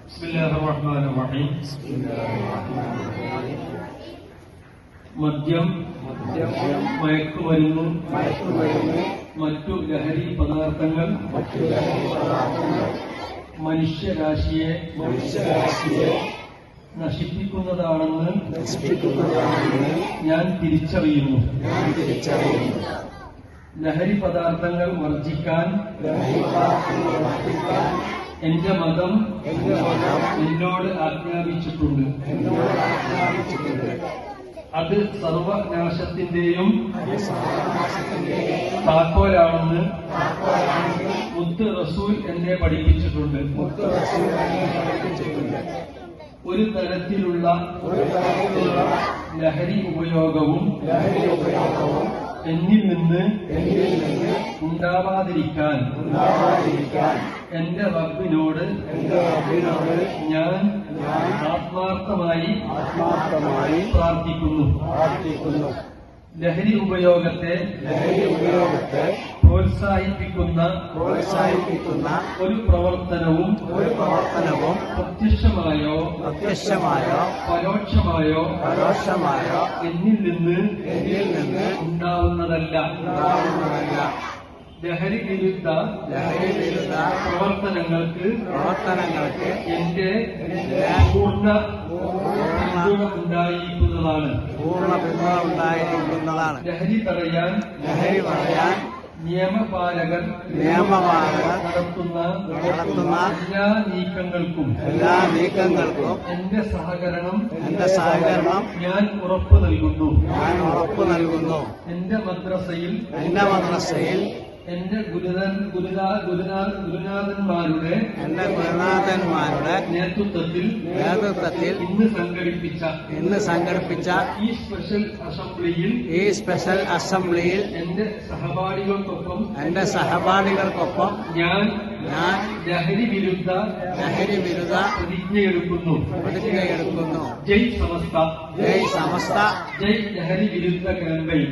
ബിസ്മില്ലാഹിർറഹ്മാനിർറഹീം. മദ്യം, മയക്കുമരുന്ന്, മറ്റു ലഹരി പദാർത്ഥങ്ങൾ മനുഷ്യരാശിയെ നശിപ്പിക്കുന്നതാണെന്ന് ഞാൻ തിരിച്ചറിയുന്നു. ലഹരി പദാർത്ഥങ്ങൾ വർജിക്കാൻ എന്റെ മതം എന്നോട് ആജ്ഞാപിച്ചിട്ടുണ്ട്. അത് സർവനാശത്തിന്റെയും താക്കോലാണെന്ന് മുത്ത് റസൂൽ എന്നെ പഠിപ്പിച്ചിട്ടുണ്ട്. ഒരു തരത്തിലുള്ള ലഹരി ഉപയോഗവും എന്നിൽ നിന്ന് ഉണ്ടാവാതിരിക്കാൻ എന്റെ റബ്ബിനോട് ഞാൻ ആത്മാർത്ഥമായി പ്രാർത്ഥിക്കുന്നു. ലഹരി ഉപയോഗത്തെ പ്രോത്സാഹിപ്പിക്കുന്ന ഒരു പ്രവർത്തനവും പ്രത്യക്ഷമായോ പരോക്ഷമായോ എന്നിൽ നിന്ന് ഉണ്ടാവുന്നതല്ല. ലഹരി വിരുദ്ധ പ്രവർത്തനങ്ങൾക്ക് എന്റെ പൂർണ്ണ പിന്തുണ ഉണ്ടായിരിക്കുന്നതാണ്. ലഹരി തടയാൻ നിയമപാലകർ നടത്തുന്ന എല്ലാ നീക്കങ്ങൾക്കും എന്റെ സഹകരണം ഞാൻ ഉറപ്പു നൽകുന്നു. എന്റെ മദ്രസയിൽ എന്റെ ഗുരുനാഥന്മാരുടെ നേതൃത്വത്തിൽ ഇന്ന് സംഘടിപ്പിച്ച ഈ സ്പെഷ്യൽ അസംബ്ലിയിൽ എന്റെ സഹപാഠികൾക്കൊപ്പം ഞാൻ ലഹരി വിരുദ്ധ പ്രതിജ്ഞയെടുക്കുന്നു. ജയ് സമസ്ത, ജയ് ലഹരി വിരുദ്ധ ക്യാമ്പയിൻ.